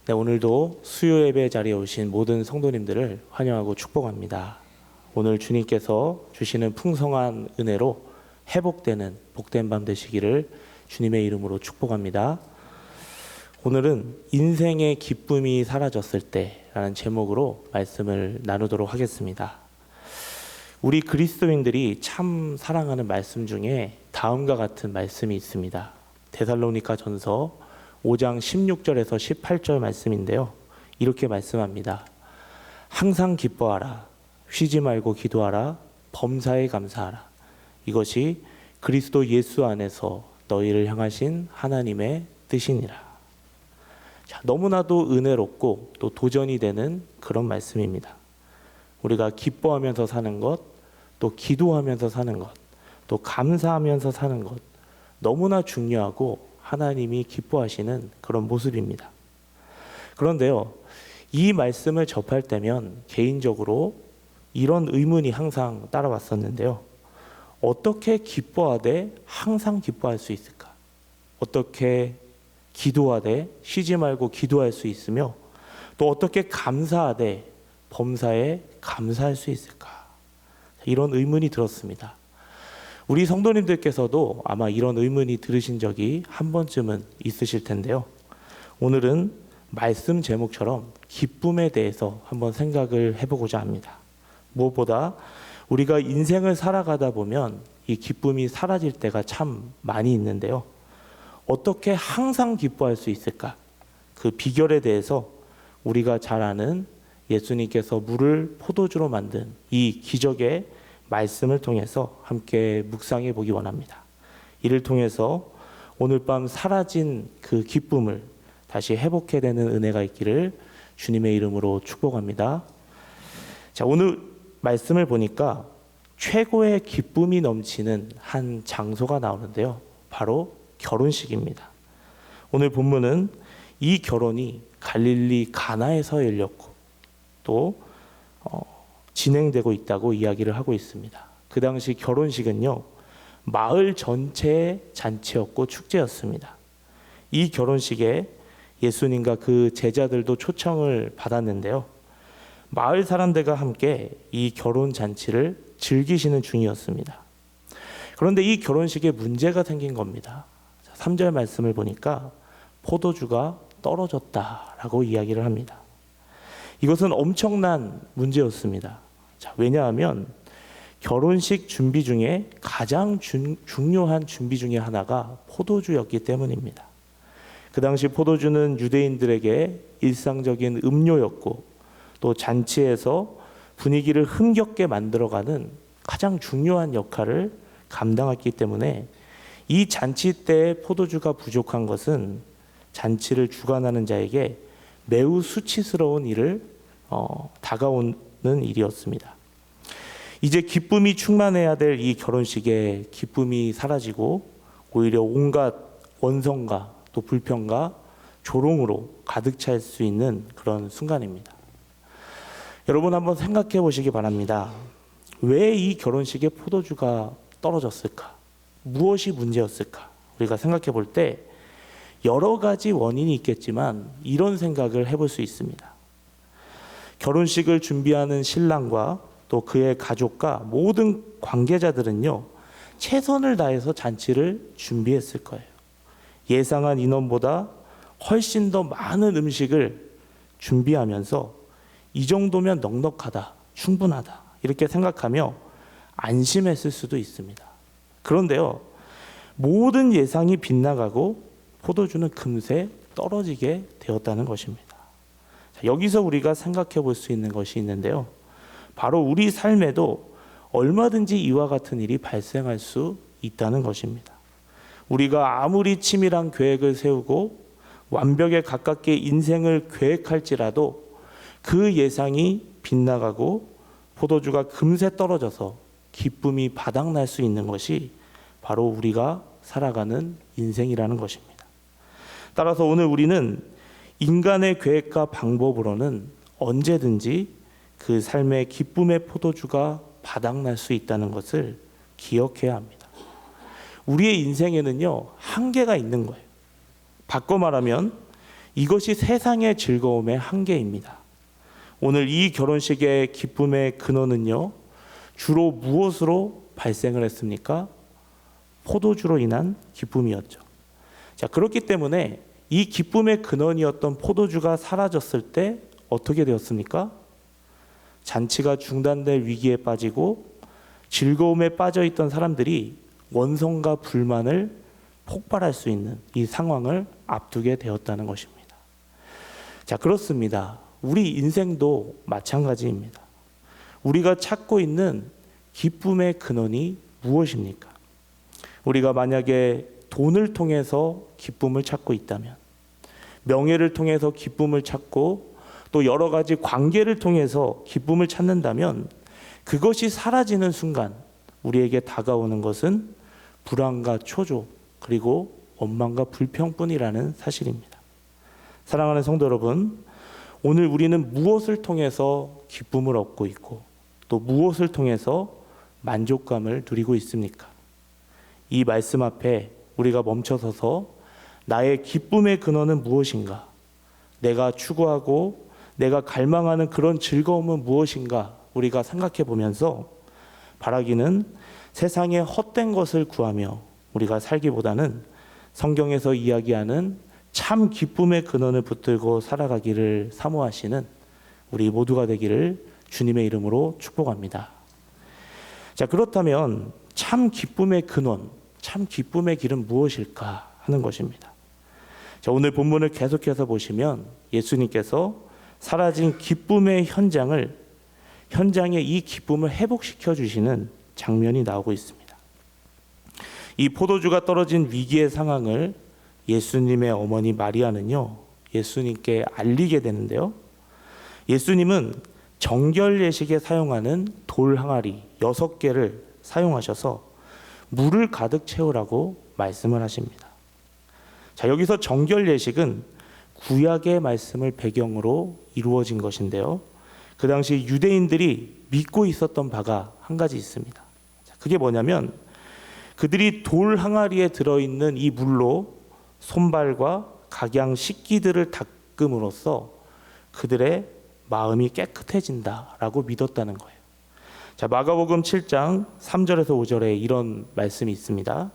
네, 오늘도 수요 예배 자리에 오신 모든 성도님들을 환영하고 축복합니다. 오늘 주님께서 주시는 풍성한 은혜로 회복되는 복된 밤 되시기를 주님의 이름으로 축복합니다. 오늘은 인생의 기쁨이 사라졌을 때라는 제목으로 말씀을 나누도록 하겠습니다. 우리 그리스도인들이 참 사랑하는 말씀 중에 다음과 같은 말씀이 있습니다. 데살로니가 전서 5장 16절에서 18절 말씀인데요. 이렇게 말씀합니다. 항상 기뻐하라. 쉬지 말고 기도하라. 범사에 감사하라. 이것이 그리스도 예수 안에서 너희를 향하신 하나님의 뜻이니라. 자, 너무나도 은혜롭고 또 도전이 되는 그런 말씀입니다. 우리가 기뻐하면서 사는 것, 또 기도하면서 사는 것, 또 감사하면서 사는 것, 너무나 중요하고 하나님이 기뻐하시는 그런 모습입니다. 그런데요, 이 말씀을 접할 때면 개인적으로 이런 의문이 항상 따라왔었는데요. 어떻게 기뻐하되 항상 기뻐할 수 있을까? 어떻게 기도하되 쉬지 말고 기도할 수 있으며 또 어떻게 감사하되 범사에 감사할 수 있을까? 이런 의문이 들었습니다. 우리 성도님들께서도 아마 이런 의문이 들으신 적이 한 번쯤은 있으실 텐데요. 오늘은 말씀 제목처럼 기쁨에 대해서 한번 생각을 해보고자 합니다. 무엇보다 우리가 인생을 살아가다 보면 이 기쁨이 사라질 때가 참 많이 있는데요. 어떻게 항상 기뻐할 수 있을까? 그 비결에 대해서 우리가 잘 아는 예수님께서 물을 포도주로 만든 이 기적의 말씀을 통해서 함께 묵상해 보기 원합니다. 이를 통해서 오늘 밤 사라진 그 기쁨을 다시 회복해야 되는 은혜가 있기를 주님의 이름으로 축복합니다. 자, 오늘 말씀을 보니까 최고의 기쁨이 넘치는 한 장소가 나오는데요. 바로 결혼식입니다. 오늘 본문은 이 결혼이 갈릴리 가나에서 열렸고 또 진행되고 있다고 이야기를 하고 있습니다. 그 당시 결혼식은요, 마을 전체의 잔치였고 축제였습니다. 이 결혼식에 예수님과 그 제자들도 초청을 받았는데요. 마을 사람들과 함께 이 결혼 잔치를 즐기시는 중이었습니다. 그런데 이 결혼식에 문제가 생긴 겁니다. 3절 말씀을 보니까 포도주가 떨어졌다라고 이야기를 합니다. 이것은 엄청난 문제였습니다. 자, 왜냐하면 결혼식 준비 중에 가장 중요한 준비 중에 하나가 포도주였기 때문입니다. 그 당시 포도주는 유대인들에게 일상적인 음료였고 또 잔치에서 분위기를 흥겹게 만들어가는 가장 중요한 역할을 감당했기 때문에 이 잔치 때 포도주가 부족한 것은 잔치를 주관하는 자에게 매우 수치스러운 일을 다가오는 일이었습니다. 이제 기쁨이 충만해야 될 이 결혼식에 기쁨이 사라지고 오히려 온갖 원성과 또 불평과 조롱으로 가득 찰 수 있는 그런 순간입니다. 여러분 한번 생각해 보시기 바랍니다. 왜 이 결혼식에 포도주가 떨어졌을까? 무엇이 문제였을까? 우리가 생각해 볼 때 여러 가지 원인이 있겠지만 이런 생각을 해볼 수 있습니다. 결혼식을 준비하는 신랑과 또 그의 가족과 모든 관계자들은요, 최선을 다해서 잔치를 준비했을 거예요. 예상한 인원보다 훨씬 더 많은 음식을 준비하면서 이 정도면 넉넉하다, 충분하다 이렇게 생각하며 안심했을 수도 있습니다. 그런데요, 모든 예상이 빗나가고 포도주는 금세 떨어지게 되었다는 것입니다. 자, 여기서 우리가 생각해 볼 수 있는 것이 있는데요. 바로 우리 삶에도 얼마든지 이와 같은 일이 발생할 수 있다는 것입니다. 우리가 아무리 치밀한 계획을 세우고 완벽에 가깝게 인생을 계획할지라도 그 예상이 빗나가고 포도주가 금세 떨어져서 기쁨이 바닥날 수 있는 것이 바로 우리가 살아가는 인생이라는 것입니다. 따라서 오늘 우리는 인간의 계획과 방법으로는 언제든지 그 삶의 기쁨의 포도주가 바닥날 수 있다는 것을 기억해야 합니다. 우리의 인생에는요, 한계가 있는 거예요. 바꿔 말하면 이것이 세상의 즐거움의 한계입니다. 오늘 이 결혼식의 기쁨의 근원은요, 주로 무엇으로 발생을 했습니까? 포도주로 인한 기쁨이었죠. 자, 그렇기 때문에 이 기쁨의 근원이었던 포도주가 사라졌을 때 어떻게 되었습니까? 잔치가 중단될 위기에 빠지고 즐거움에 빠져 있던 사람들이 원성과 불만을 폭발할 수 있는 이 상황을 앞두게 되었다는 것입니다. 자, 그렇습니다. 우리 인생도 마찬가지입니다. 우리가 찾고 있는 기쁨의 근원이 무엇입니까? 우리가 만약에 돈을 통해서 기쁨을 찾고 있다면, 명예를 통해서 기쁨을 찾고 또 여러 가지 관계를 통해서 기쁨을 찾는다면, 그것이 사라지는 순간 우리에게 다가오는 것은 불안과 초조, 그리고 원망과 불평뿐이라는 사실입니다. 사랑하는 성도 여러분, 오늘 우리는 무엇을 통해서 기쁨을 얻고 있고 또 무엇을 통해서 만족감을 누리고 있습니까? 이 말씀 앞에 우리가 멈춰서서 나의 기쁨의 근원은 무엇인가? 내가 추구하고 내가 갈망하는 그런 즐거움은 무엇인가? 우리가 생각해 보면서 바라기는 세상의 헛된 것을 구하며 우리가 살기보다는 성경에서 이야기하는 참 기쁨의 근원을 붙들고 살아가기를 사모하시는 우리 모두가 되기를 주님의 이름으로 축복합니다. 자, 그렇다면 참 기쁨의 근원, 참 기쁨의 길은 무엇일까 하는 것입니다. 자, 오늘 본문을 계속해서 보시면 예수님께서 사라진 기쁨의 현장에 이 기쁨을 회복시켜 주시는 장면이 나오고 있습니다. 이 포도주가 떨어진 위기의 상황을 예수님의 어머니 마리아는요, 예수님께 알리게 되는데요. 예수님은 정결 예식에 사용하는 돌 항아리 6개를 사용하셔서 물을 가득 채우라고 말씀을 하십니다. 자, 여기서 정결 예식은 구약의 말씀을 배경으로 이루어진 것인데요. 그 당시 유대인들이 믿고 있었던 바가 한 가지 있습니다. 자, 그게 뭐냐면 그들이 돌 항아리에 들어있는 이 물로 손발과 각양 식기들을 닦음으로써 그들의 마음이 깨끗해진다라고 믿었다는 거예요. 자, 마가복음 7장 3절에서 5절에 이런 말씀이 있습니다.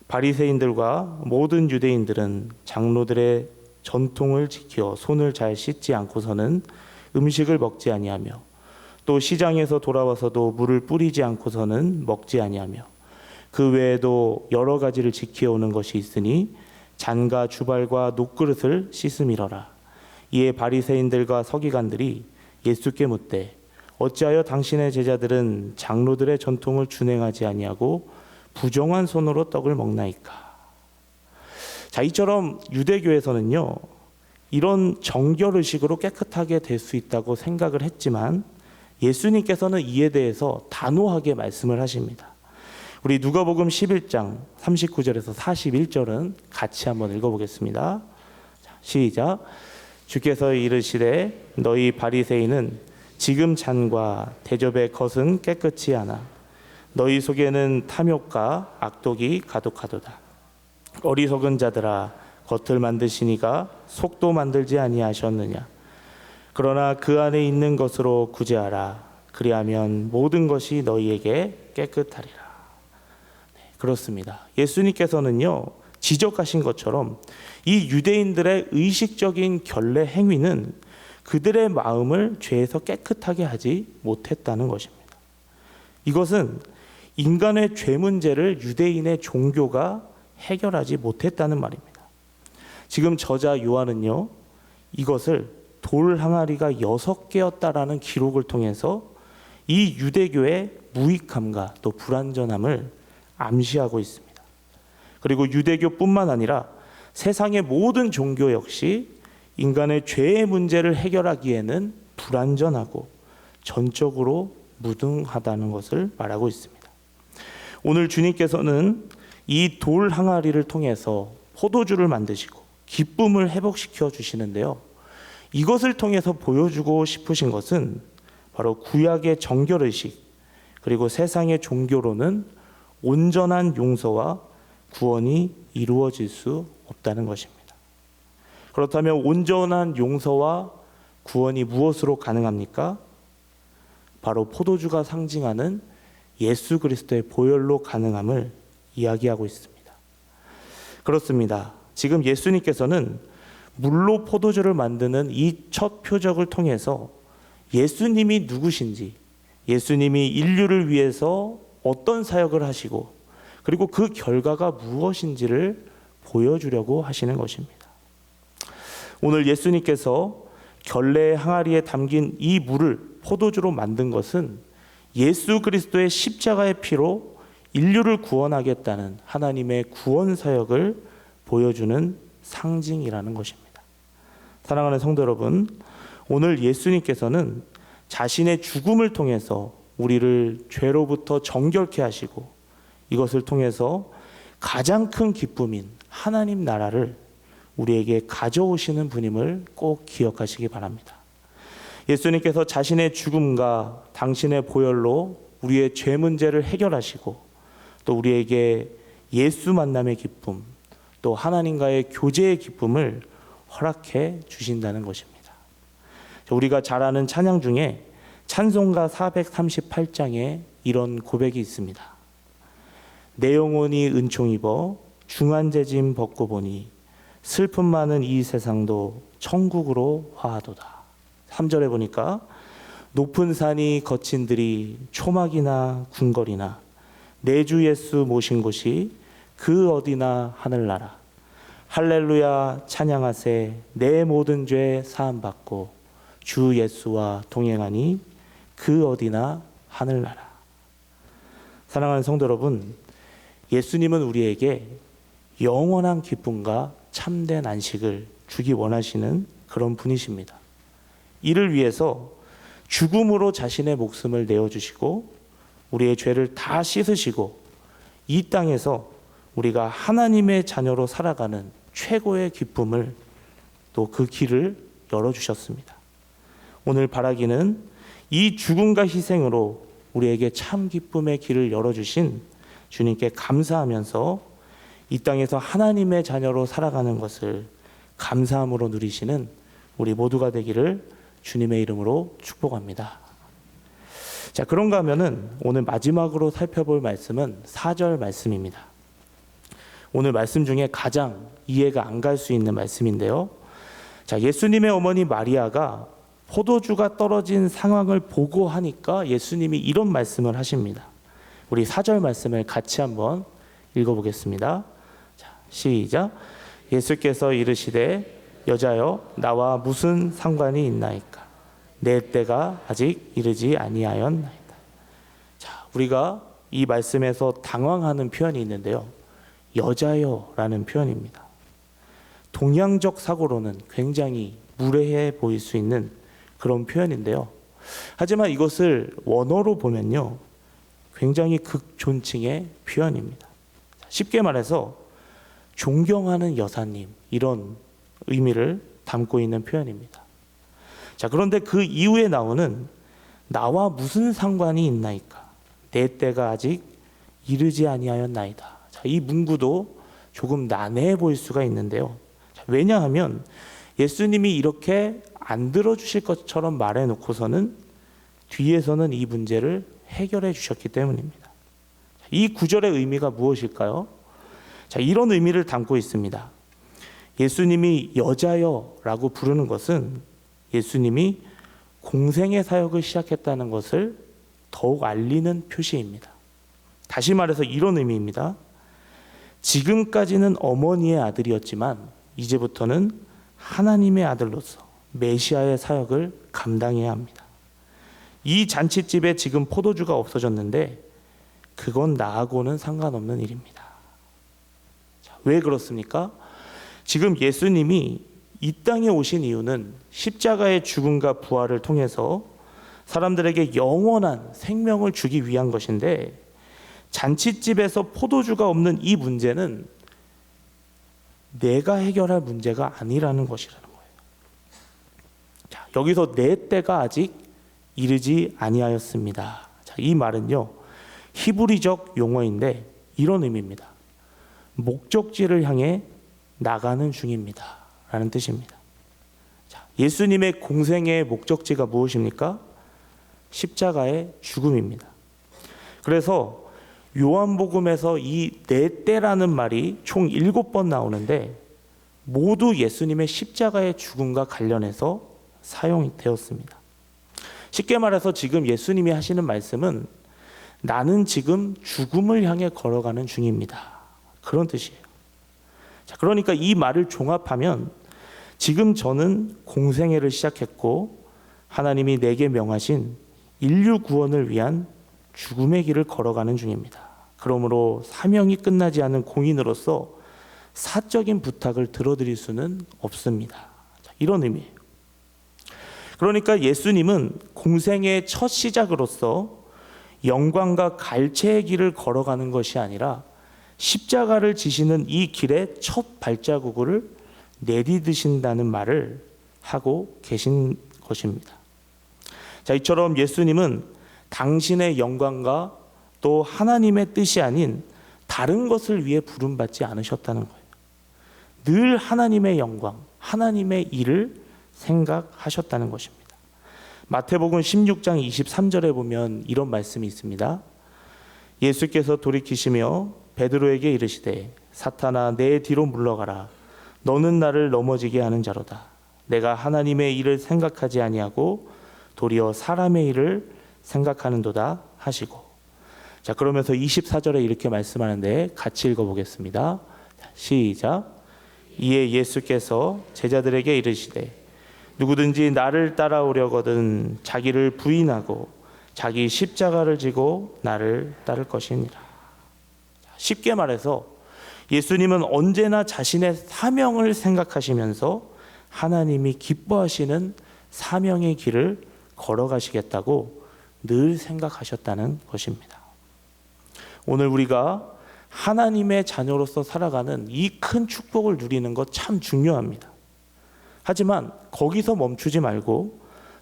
바리새인들과 모든 유대인들은 장로들의 전통을 지켜 손을 잘 씻지 않고서는 음식을 먹지 아니하며 또 시장에서 돌아와서도 물을 뿌리지 않고서는 먹지 아니하며 그 외에도 여러 가지를 지켜오는 것이 있으니 잔과 주발과 녹그릇을 씻음이러라. 이에 바리새인들과 서기관들이 예수께 묻되 어찌하여 당신의 제자들은 장로들의 전통을 준행하지 아니하고 부정한 손으로 떡을 먹나이까. 자, 이처럼 유대교에서는요, 이런 정결의식으로 깨끗하게 될 수 있다고 생각을 했지만 예수님께서는 이에 대해서 단호하게 말씀을 하십니다. 우리 누가복음 11장 39절에서 41절은 같이 한번 읽어보겠습니다. 자, 시작. 주께서 이르시되 너희 바리새인은 지금 잔과 대접의 겉은 깨끗이 하나 너희 속에는 탐욕과 악독이 가득하도다. 어리석은 자들아, 겉을 만드시니가 속도 만들지 아니하셨느냐. 그러나 그 안에 있는 것으로 구제하라. 그리하면 모든 것이 너희에게 깨끗하리라. 네, 그렇습니다. 예수님께서는요, 지적하신 것처럼 이 유대인들의 의식적인 결례 행위는 그들의 마음을 죄에서 깨끗하게 하지 못했다는 것입니다. 이것은 인간의 죄 문제를 유대인의 종교가 해결하지 못했다는 말입니다. 지금 저자 요한은요, 이것을 돌 항아리가 6개였다라는 기록을 통해서 이 유대교의 무익함과 또 불완전함을 암시하고 있습니다. 그리고 유대교뿐만 아니라 세상의 모든 종교 역시 인간의 죄의 문제를 해결하기에는 불완전하고 전적으로 무능하다는 것을 말하고 있습니다. 오늘 주님께서는 이 돌 항아리를 통해서 포도주를 만드시고 기쁨을 회복시켜 주시는데요. 이것을 통해서 보여주고 싶으신 것은 바로 구약의 정결의식, 그리고 세상의 종교로는 온전한 용서와 구원이 이루어질 수 없다는 것입니다. 그렇다면 온전한 용서와 구원이 무엇으로 가능합니까? 바로 포도주가 상징하는 예수 그리스도의 보혈로 가능함을 이야기하고 있습니다. 그렇습니다. 지금 예수님께서는 물로 포도주를 만드는 이 첫 표적을 통해서 예수님이 누구신지, 예수님이 인류를 위해서 어떤 사역을 하시고 그리고 그 결과가 무엇인지를 보여주려고 하시는 것입니다. 오늘 예수님께서 결례의 항아리에 담긴 이 물을 포도주로 만든 것은 예수 그리스도의 십자가의 피로 인류를 구원하겠다는 하나님의 구원 사역을 보여주는 상징이라는 것입니다. 사랑하는 성도 여러분, 오늘 예수님께서는 자신의 죽음을 통해서 우리를 죄로부터 정결케 하시고 이것을 통해서 가장 큰 기쁨인 하나님 나라를 우리에게 가져오시는 분임을 꼭 기억하시기 바랍니다. 예수님께서 자신의 죽음과 당신의 보혈로 우리의 죄 문제를 해결하시고 또 우리에게 예수 만남의 기쁨, 또 하나님과의 교제의 기쁨을 허락해 주신다는 것입니다. 우리가 잘 아는 찬양 중에 찬송가 438장에 이런 고백이 있습니다. 내 영혼이 은총 입어 중한재짐 벗고 보니 슬픔 많은 이 세상도 천국으로 화하도다. 3절에 보니까 높은 산이 거친 들이 초막이나 궁궐이나 내 주 예수 모신 곳이 그 어디나 하늘나라 할렐루야 찬양하세 내 모든 죄 사함받고 주 예수와 동행하니 그 어디나 하늘나라. 사랑하는 성도 여러분, 예수님은 우리에게 영원한 기쁨과 참된 안식을 주기 원하시는 그런 분이십니다. 이를 위해서 죽음으로 자신의 목숨을 내어주시고 우리의 죄를 다 씻으시고 이 땅에서 우리가 하나님의 자녀로 살아가는 최고의 기쁨을 또 그 길을 열어주셨습니다. 오늘 바라기는 이 죽음과 희생으로 우리에게 참 기쁨의 길을 열어주신 주님께 감사하면서 이 땅에서 하나님의 자녀로 살아가는 것을 감사함으로 누리시는 우리 모두가 되기를 주님의 이름으로 축복합니다. 자, 그런가 하면은 오늘 마지막으로 살펴볼 말씀은 4절 말씀입니다. 오늘 말씀 중에 가장 이해가 안 갈 수 있는 말씀인데요. 자, 예수님의 어머니 마리아가 포도주가 떨어진 상황을 보고 하니까 예수님이 이런 말씀을 하십니다. 우리 4절 말씀을 같이 한번 읽어보겠습니다. 자, 시작. 예수께서 이르시되 여자여 나와 무슨 상관이 있나이까 내 때가 아직 이르지 아니하였나이다. 자, 우리가 이 말씀에서 당황하는 표현이 있는데요. 여자여라는 표현입니다. 동양적 사고로는 굉장히 무례해 보일 수 있는 그런 표현인데요. 하지만 이것을 원어로 보면요, 굉장히 극존칭의 표현입니다. 쉽게 말해서 존경하는 여사님, 이런 의미를 담고 있는 표현입니다. 자, 그런데 그 이후에 나오는 나와 무슨 상관이 있나이까 내 때가 아직 이르지 아니하였나이다. 자, 이 문구도 조금 난해해 보일 수가 있는데요. 자, 왜냐하면 예수님이 이렇게 안 들어주실 것처럼 말해놓고서는 뒤에서는 이 문제를 해결해 주셨기 때문입니다. 이 구절의 의미가 무엇일까요? 자, 이런 의미를 담고 있습니다. 예수님이 여자여라고 부르는 것은 예수님이 공생의 사역을 시작했다는 것을 더욱 알리는 표시입니다. 다시 말해서 이런 의미입니다. 지금까지는 어머니의 아들이었지만 이제부터는 하나님의 아들로서 메시아의 사역을 감당해야 합니다. 이 잔칫집에 지금 포도주가 없어졌는데 그건 나하고는 상관없는 일입니다. 자, 왜 그렇습니까? 지금 예수님이 이 땅에 오신 이유는 십자가의 죽음과 부활을 통해서 사람들에게 영원한 생명을 주기 위한 것인데 잔칫집에서 포도주가 없는 이 문제는 내가 해결할 문제가 아니라는 것이라는 거예요. 자, 여기서 내 때가 아직 이르지 아니하였습니다. 자, 이 말은요, 히브리적 용어인데 이런 의미입니다. 목적지를 향해 나가는 중입니다 라는 뜻입니다. 자, 예수님의 공생의 목적지가 무엇입니까? 십자가의 죽음입니다. 그래서 요한복음에서 이 내 때라는 말이 총 7번 나오는데 모두 예수님의 십자가의 죽음과 관련해서 사용이 되었습니다. 쉽게 말해서 지금 예수님이 하시는 말씀은 나는 지금 죽음을 향해 걸어가는 중입니다. 그런 뜻이에요. 자, 그러니까 이 말을 종합하면 지금 저는 공생애를 시작했고 하나님이 내게 명하신 인류 구원을 위한 죽음의 길을 걸어가는 중입니다. 그러므로 사명이 끝나지 않은 공인으로서 사적인 부탁을 들어드릴 수는 없습니다. 자, 이런 의미예요. 그러니까 예수님은 공생의 첫 시작으로서 영광과 갈채의 길을 걸어가는 것이 아니라 십자가를 지시는 이 길의 첫 발자국을 내디디신다는 말을 하고 계신 것입니다. 자, 이처럼 예수님은 당신의 영광과 또 하나님의 뜻이 아닌 다른 것을 위해 부름받지 않으셨다는 거예요. 늘 하나님의 영광, 하나님의 일을 생각하셨다는 것입니다. 마태복음 16장 23절에 보면 이런 말씀이 있습니다. 예수께서 돌이키시며 베드로에게 이르시되 사탄아 내 뒤로 물러가라. 너는 나를 넘어지게 하는 자로다. 내가 하나님의 일을 생각하지 아니하고 도리어 사람의 일을 생각하는도다 하시고. 자, 그러면서 24절에 이렇게 말씀하는데 같이 읽어보겠습니다. 시작. 이에 예수께서 제자들에게 이르시되 누구든지 나를 따라오려거든 자기를 부인하고 자기 십자가를 지고 나를 따를 것이니라. 쉽게 말해서 예수님은 언제나 자신의 사명을 생각하시면서 하나님이 기뻐하시는 사명의 길을 걸어가시겠다고 늘 생각하셨다는 것입니다. 오늘 우리가 하나님의 자녀로서 살아가는 이 큰 축복을 누리는 것 참 중요합니다. 하지만 거기서 멈추지 말고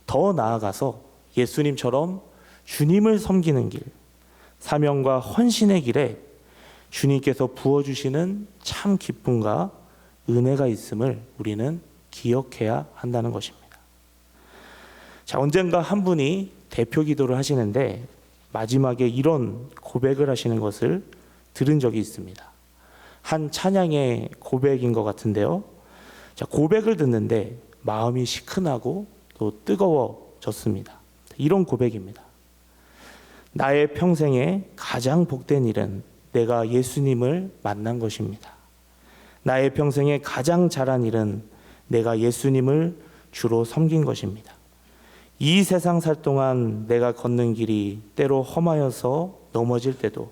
더 나아가서 예수님처럼 주님을 섬기는 길, 사명과 헌신의 길에 주님께서 부어주시는 참 기쁨과 은혜가 있음을 우리는 기억해야 한다는 것입니다. 자, 언젠가 한 분이 대표 기도를 하시는데 마지막에 이런 고백을 하시는 것을 들은 적이 있습니다. 한 찬양의 고백인 것 같은데요. 자, 고백을 듣는데 마음이 시큰하고 또 뜨거워졌습니다. 이런 고백입니다. 나의 평생에 가장 복된 일은 내가 예수님을 만난 것입니다. 나의 평생에 가장 잘한 일은 내가 예수님을 주로 섬긴 것입니다. 이 세상 살 동안 내가 걷는 길이 때로 험하여서 넘어질 때도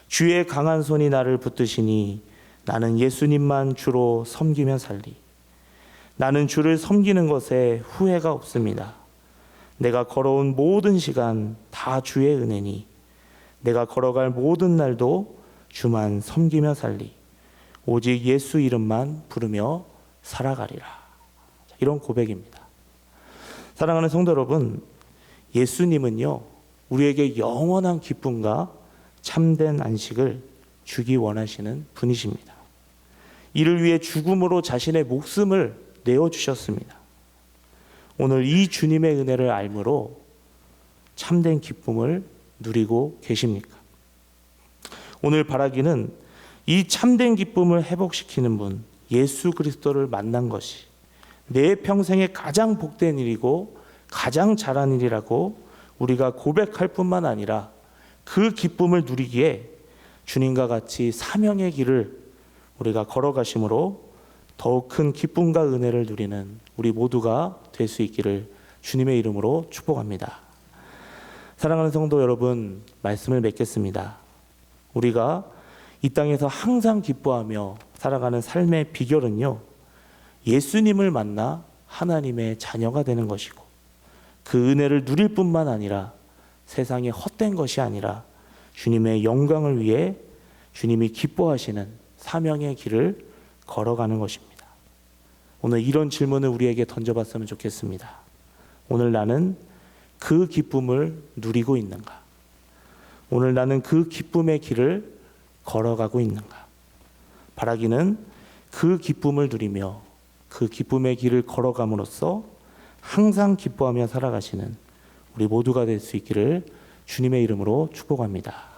주의 강한 손이 나를 붙드시니 나는 예수님만 주로 섬기며 살리. 나는 주를 섬기는 것에 후회가 없습니다. 내가 걸어온 모든 시간 다 주의 은혜니 내가 걸어갈 모든 날도 주만 섬기며 살리. 오직 예수 이름만 부르며 살아가리라. 이런 고백입니다. 사랑하는 성도 여러분, 예수님은요 우리에게 영원한 기쁨과 참된 안식을 주기 원하시는 분이십니다. 이를 위해 죽음으로 자신의 목숨을 내어주셨습니다. 오늘 이 주님의 은혜를 알므로 참된 기쁨을 누리고 계십니까? 오늘 바라기는 이 참된 기쁨을 회복시키는 분 예수 그리스도를 만난 것이 내 평생에 가장 복된 일이고 가장 잘한 일이라고 우리가 고백할 뿐만 아니라 그 기쁨을 누리기에 주님과 같이 사명의 길을 우리가 걸어가심으로 더욱 큰 기쁨과 은혜를 누리는 우리 모두가 될 수 있기를 주님의 이름으로 축복합니다. 사랑하는 성도 여러분, 말씀을 맺겠습니다. 우리가 이 땅에서 항상 기뻐하며 살아가는 삶의 비결은요, 예수님을 만나 하나님의 자녀가 되는 것이고 그 은혜를 누릴 뿐만 아니라 세상에 헛된 것이 아니라 주님의 영광을 위해 주님이 기뻐하시는 사명의 길을 걸어가는 것입니다. 오늘 이런 질문을 우리에게 던져봤으면 좋겠습니다. 오늘 나는 그 기쁨을 누리고 있는가? 오늘 나는 그 기쁨의 길을 걸어가고 있는가? 바라기는 그 기쁨을 누리며 그 기쁨의 길을 걸어감으로써 항상 기뻐하며 살아가시는 우리 모두가 될 수 있기를 주님의 이름으로 축복합니다.